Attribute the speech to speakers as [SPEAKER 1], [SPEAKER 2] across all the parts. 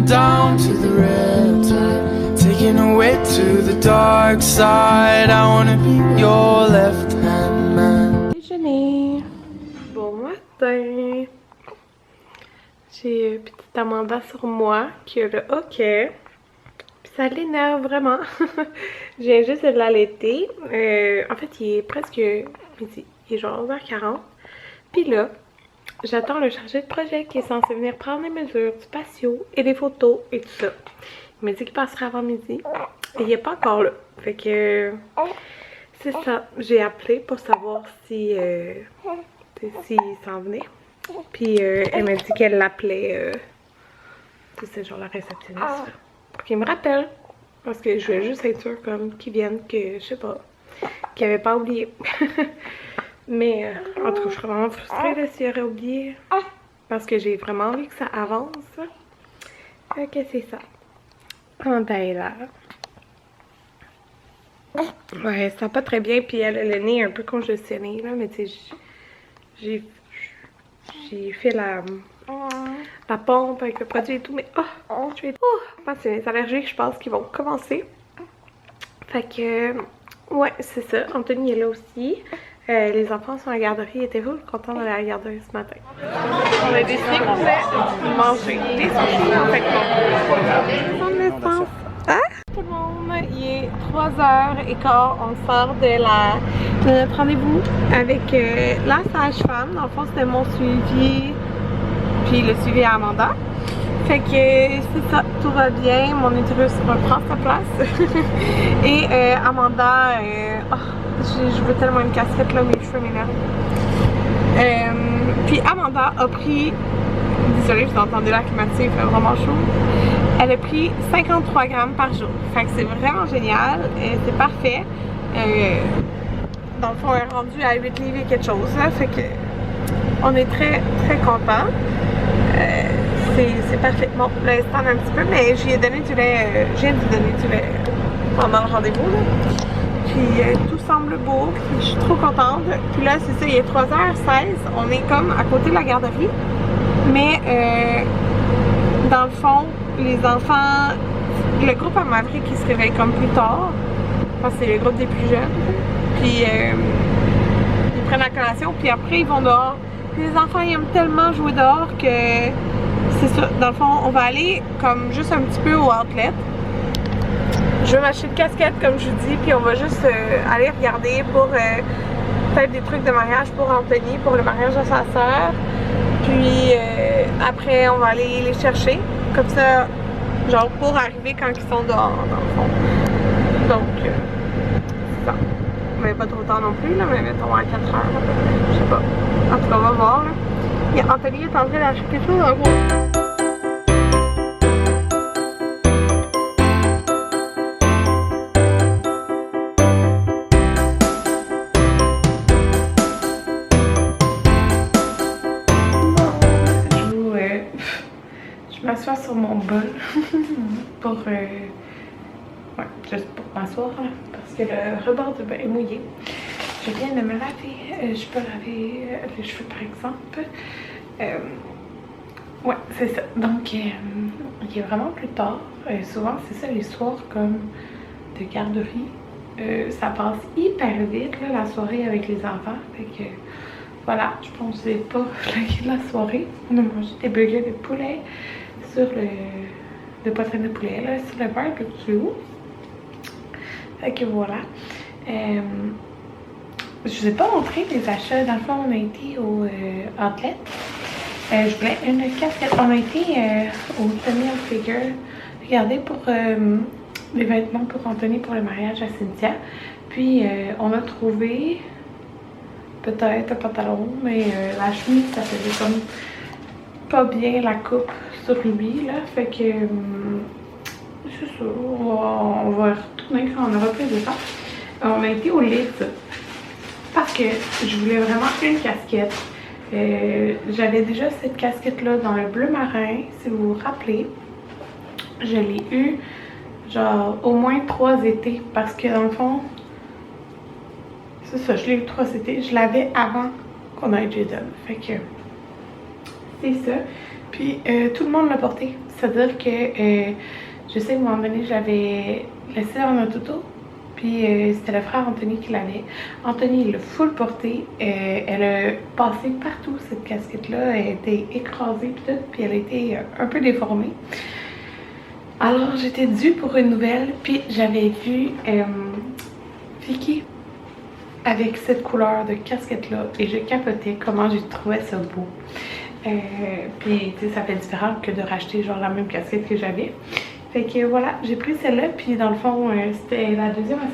[SPEAKER 1] down to the red tide, taking away to the dark side. I wanna be your left hand man.
[SPEAKER 2] Déjeuner. Bon matin. J'ai petite Amanda sur moi qui a le hockey. Puis ça l'énerve vraiment. Je viens juste de l'allaiter. En fait, il est presque midi. Il est genre 11h40. Puis là, j'attends le chargé de projet qui est censé venir prendre les mesures du patio et des photos et tout ça. Il m'a dit qu'il passera avant midi. Et il n'est pas encore là. Fait que c'est ça. J'ai appelé pour savoir si s'il s'en venait. Puis elle m'a dit qu'elle l'appelait. C'est genre la réceptionniste. Pour qu'il me rappelle. Parce que je voulais juste être sûre comme qu'il vienne, que je sais pas. Qu'il avait pas oublié. Mais en tout cas, je serais vraiment frustrée là, s'il aurait oublié. Parce que j'ai vraiment envie que ça avance. Fait que c'est ça. Amanda est là. Ouais, ça va pas très bien. Puis elle a le nez un peu congestionné. Là, mais tu sais, j'ai fait la pompe avec le produit et tout. Mais je vais... c'est les allergies, je pense, qui vont commencer. Fait que... ouais, c'est ça. Anthony est là aussi. Les enfants sont à la garderie. Étaient-vous contents d'aller à la garderie ce matin? On a décidé qu'on voulait manger des sushis. Fait que bon, naissance. Hein? Tout le monde, il est 3h15. On sort de notre rendez-vous avec la sage-femme. Dans le fond, c'était mon suivi. Puis le suivi à Amanda. Fait que c'est ça, tout va bien. Mon utérus reprend sa place. Et Amanda... je veux tellement une casquette là, mes cheveux m'énervent. Puis Amanda a pris, désolée, vous entendez l'air climatisé, il fait vraiment chaud. Elle a pris 53 grammes par jour. Fait que c'est vraiment génial, c'est parfait. Dans le fond, elle est rendue à 8 livres et quelque chose. Là, fait que on est très très contents. C'est parfait. Bon, là, elle se tend un petit peu, mais j'y ai donné du lait, je viens de lui donner du lait pendant le rendez-vous. Puis tout semble beau, puis je suis trop contente. Puis là, c'est ça, il est 3h16, on est comme à côté de la garderie. Mais dans le fond, les enfants, le groupe à Maverick qui se réveille comme plus tard. Je pense que c'est le groupe des plus jeunes. Puis ils prennent la collation, puis après ils vont dehors. Puis les enfants, ils aiment tellement jouer dehors que c'est ça. Dans le fond, on va aller comme juste un petit peu au outlet. Je vais m'acheter une casquette comme je vous dis, puis on va juste aller regarder pour peut-être des trucs de mariage pour Anthony, pour le mariage de sa soeur. Puis après on va aller les chercher, comme ça, genre pour arriver quand ils sont dehors dans le fond. Donc, c'est ça. Mais pas trop tard non plus, là, mais mettons à 4h, je sais pas. En tout cas, on va voir. Là. Et Anthony est en train d'acheter quelque chose en gros. Je m'assois sur mon bol pour juste pour m'asseoir parce que le rebord du bain est mouillé. Je viens de me laver, je peux laver les cheveux par exemple. Ouais, c'est ça. Donc il est vraiment plus tard. Souvent c'est ça les soirs comme de garderie. Ça passe hyper vite là, la soirée avec les enfants. Fait que voilà, je pense que c'est pas la soirée. On a mangé des burgers de poulet sur le poitrine de poulet là, sur le barbecue. Fait que voilà. Je vous ai pas montré les achats. Dans le fond, on a été au outlet. Je voulais une casquette. On a été au Tommy Hilfiger. Regardez pour les vêtements pour Anthony pour le mariage à Cynthia. Puis on a trouvé peut-être un pantalon, mais la chemise ça faisait comme pas bien la coupe sur lui là. Fait que c'est ça. On va retourner quand on aura plus de temps. On a été au Lidl parce que je voulais vraiment une casquette. J'avais déjà cette casquette là dans le bleu marin, si vous vous rappelez. Je l'ai eu genre au moins 3 étés parce que dans le fond c'est ça, je l'ai eu 3 étés. Je l'avais avant qu'on ait Jaden. Fait que c'est ça. Puis tout le monde l'a porté. C'est-à-dire que je sais qu'à un moment donné, je l'avais laissé dans notre auto. Puis c'était le frère Anthony qui l'avait. Anthony, il l'a full porté. Elle a passé partout cette casquette-là. Elle a été écrasée puis tout. Puis elle a été un peu déformée. Alors j'étais due pour une nouvelle. Puis j'avais vu Vicky avec cette couleur de casquette-là. Et je capotais comment j'ai trouvé ça beau. Puis tu sais, ça fait différent que de racheter genre la même casquette que j'avais. Fait que voilà, j'ai pris celle-là, puis dans le fond, c'était la deuxième à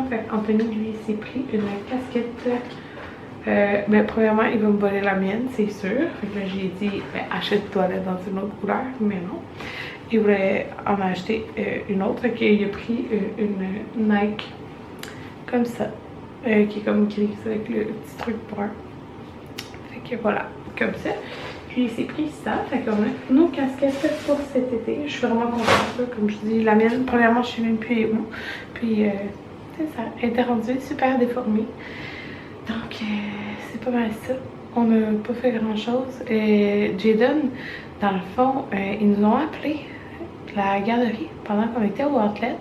[SPEAKER 2] 50%. Fait qu'Anthony, lui, s'est pris une casquette. Ben, premièrement, il va me voler la mienne, c'est sûr. Fait que là, j'ai dit, ben, achète-toi là dans une autre couleur, mais non. Il voulait en acheter une autre. Fait qu'il a pris une Nike comme ça, qui est comme grise avec le petit truc brun. Fait que voilà, comme ça. Puis il s'est pris ça, fait qu'on a nos casquettes pour cet été. Je suis vraiment contente, comme je dis, la mienne, premièrement je sais même plus où. Puis c'est ça, elle était rendue super déformée. Donc c'est pas mal ça. On n'a pas fait grand chose. Jayden, dans le fond, ils nous ont appelé la garderie pendant qu'on était au outlet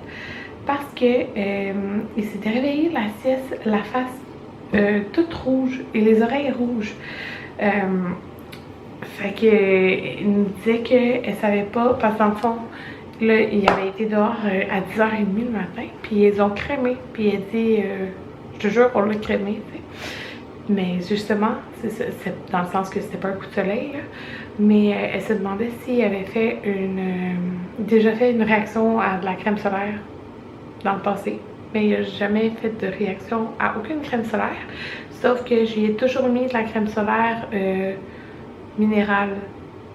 [SPEAKER 2] parce que il s'était réveillé la sieste, la face toute rouge et les oreilles rouges. Fait que il nous disait qu'elle savait pas, parce que dans le fond, là, il avait été dehors à 10h30 le matin, puis ils ont crémé, puis elle dit, je te jure, on l'a crémé, tu sais. Mais justement, c'est dans le sens que c'était pas un coup de soleil, là, mais elle se demandait s'il avait fait déjà fait une réaction à de la crème solaire dans le passé. Mais il n'a jamais fait de réaction à aucune crème solaire, sauf que j'y ai toujours mis de la crème solaire minérale,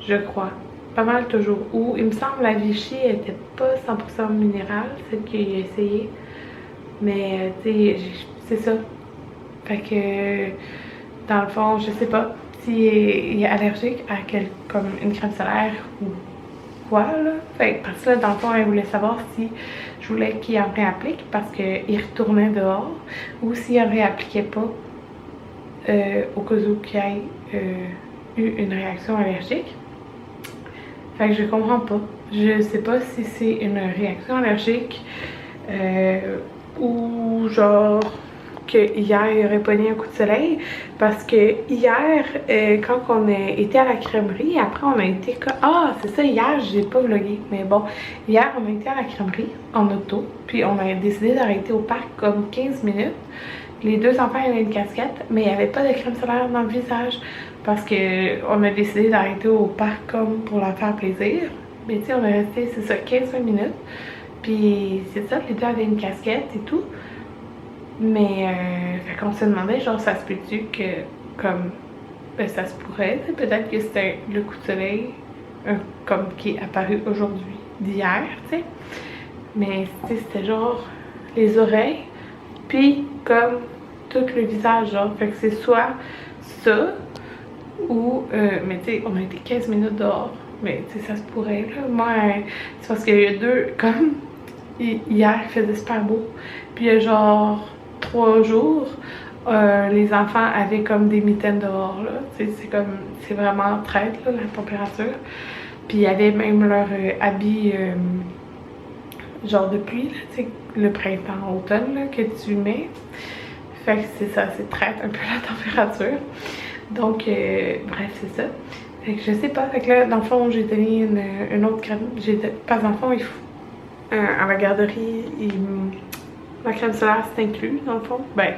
[SPEAKER 2] je crois. Pas mal toujours. Ou il me semble la Vichy était pas 100% minérale, celle qu'il a essayé. Mais tu sais, c'est ça. Fait que dans le fond, je sais pas s'il est allergique à comme une crème solaire ou quoi là. Fait parce que là, dans le fond, elle voulait savoir si je voulais qu'il en réapplique parce qu'il retournait dehors ou s'il en réappliquait pas au cas où qu'il ait eu une réaction allergique. Fait que je comprends pas. Je sais pas si c'est une réaction allergique ou genre que hier il aurait pogné un coup de soleil parce que hier quand on a été à la crèmerie, après on a été c'est ça, hier j'ai pas vlogué, mais bon, hier on a été à la crèmerie en auto, puis on a décidé d'arrêter au parc comme 15 minutes. Les deux enfants avaient une casquette, mais il n'y avait pas de crème solaire dans le visage parce que on a décidé d'arrêter au parc comme pour leur faire plaisir. Mais tu sais, on est resté, c'est ça, 15 minutes. Puis c'est ça, les deux avaient une casquette et tout. Mais fait qu'on se demandait, genre, ça se peut-tu que, comme, ben ça se pourrait, peut-être que c'était le coup de soleil, comme qui est apparu aujourd'hui, d'hier, tu sais. Mais tu sais, c'était genre les oreilles, puis comme tout le visage, genre, fait que c'est soit ça, ou, mais tu sais, on a été 15 minutes dehors, mais tu sais, ça se pourrait, là. Moi, c'est parce qu'il y a deux, comme, hier, il faisait super beau, puis il y a genre 3 jours, les enfants avaient comme des mitaines dehors, là, tu sais, c'est comme, c'est vraiment traite, là, la température, puis il y avait même leur habit, genre de pluie, là, tu sais, le printemps, automne, là, que tu mets. Fait que c'est ça, c'est traite un peu la température. Donc, bref, c'est ça. Fait que je sais pas, fait que là, dans le fond, j'ai donné une autre crème. Pas dans le fond, à la garderie, la crème solaire, c'est inclus, dans le fond. Ben,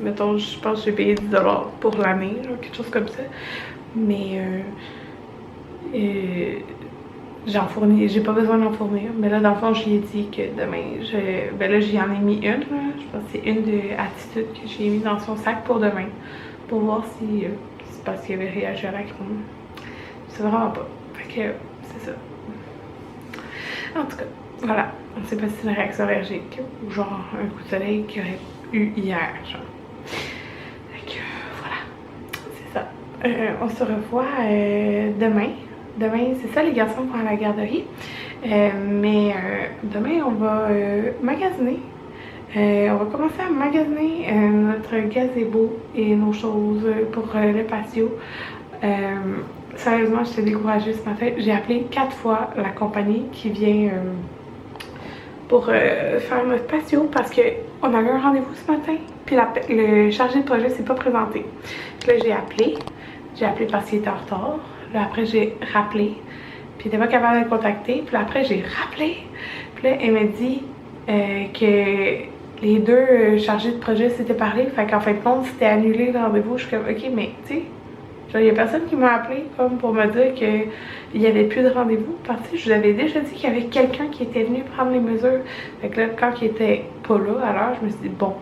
[SPEAKER 2] mettons, je pense que j'ai payé 10$ pour l'année, quelque chose comme ça. Mais, j'en fournis, j'ai pas besoin d'en fournir, mais là dans le fond j'y ai dit que demain, ben là j'y en ai mis une, là. Je pense que c'est une de Attitude que j'ai mis dans son sac pour demain, pour voir si c'est parce qu'il avait réagi à la crème. C'est vraiment pas, fait que c'est ça. En tout cas, voilà, on sait pas si c'est une réaction allergique ou genre un coup de soleil qu'il y aurait eu hier, genre. Fait que voilà, c'est ça. On se revoit demain. Demain, c'est ça, les garçons vont à la garderie. Mais demain, on va magasiner. On va commencer à magasiner notre gazebo et nos choses pour le patio. Sérieusement, j'étais découragée ce matin. J'ai appelé 4 fois la compagnie qui vient pour faire notre patio parce qu'on avait un rendez-vous ce matin. Puis le chargé de projet s'est pas présenté. Puis là, j'ai appelé parce qu'il était en retard. Là, après, j'ai rappelé. Puis il n'était pas capable de le contacter. Puis là, après, j'ai rappelé. Puis là, elle m'a dit que les deux chargés de projet s'étaient parlé. Fait qu'en fin de compte, c'était annulé le rendez-vous. Je suis comme, ok, mais tu sais, il n'y a personne qui m'a appelé comme pour me dire qu'il n'y avait plus de rendez-vous. Parce que je vous avais déjà dit qu'il y avait quelqu'un qui était venu prendre les mesures. Fait que là, quand il était pas là à l'heure, je me suis dit, bon,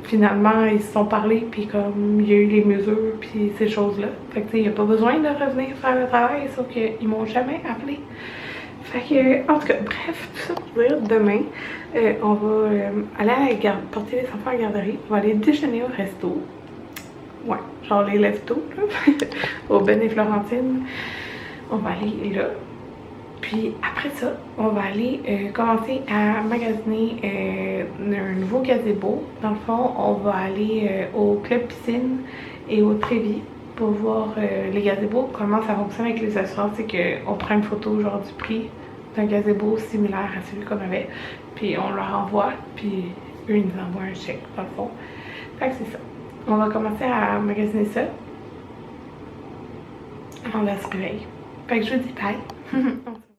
[SPEAKER 2] finalement, ils se sont parlé, puis comme il y a eu les mesures, puis ces choses-là. Fait que tu sais, il n'y a pas besoin de revenir faire le travail, sauf qu'ils m'ont jamais appelé. Fait que, en tout cas, bref, tout ça pour dire, demain, on va aller porter les enfants à la garderie. On va aller déjeuner au resto. Ouais, genre les lève-tôt, là, au Ben et Florentine. On va aller là. Puis après ça, on va aller commencer à magasiner un nouveau gazebo. Dans le fond, on va aller au club piscine et au Trévis pour voir les gazebos, comment ça fonctionne avec les assurances. C'est qu'on prend une photo genre du prix d'un gazebo similaire à celui qu'on avait, puis on leur envoie, puis eux ils nous envoient un chèque dans le fond. Fait que c'est ça. On va commencer à magasiner ça avant de se réveiller. Fait que je vous dis bye.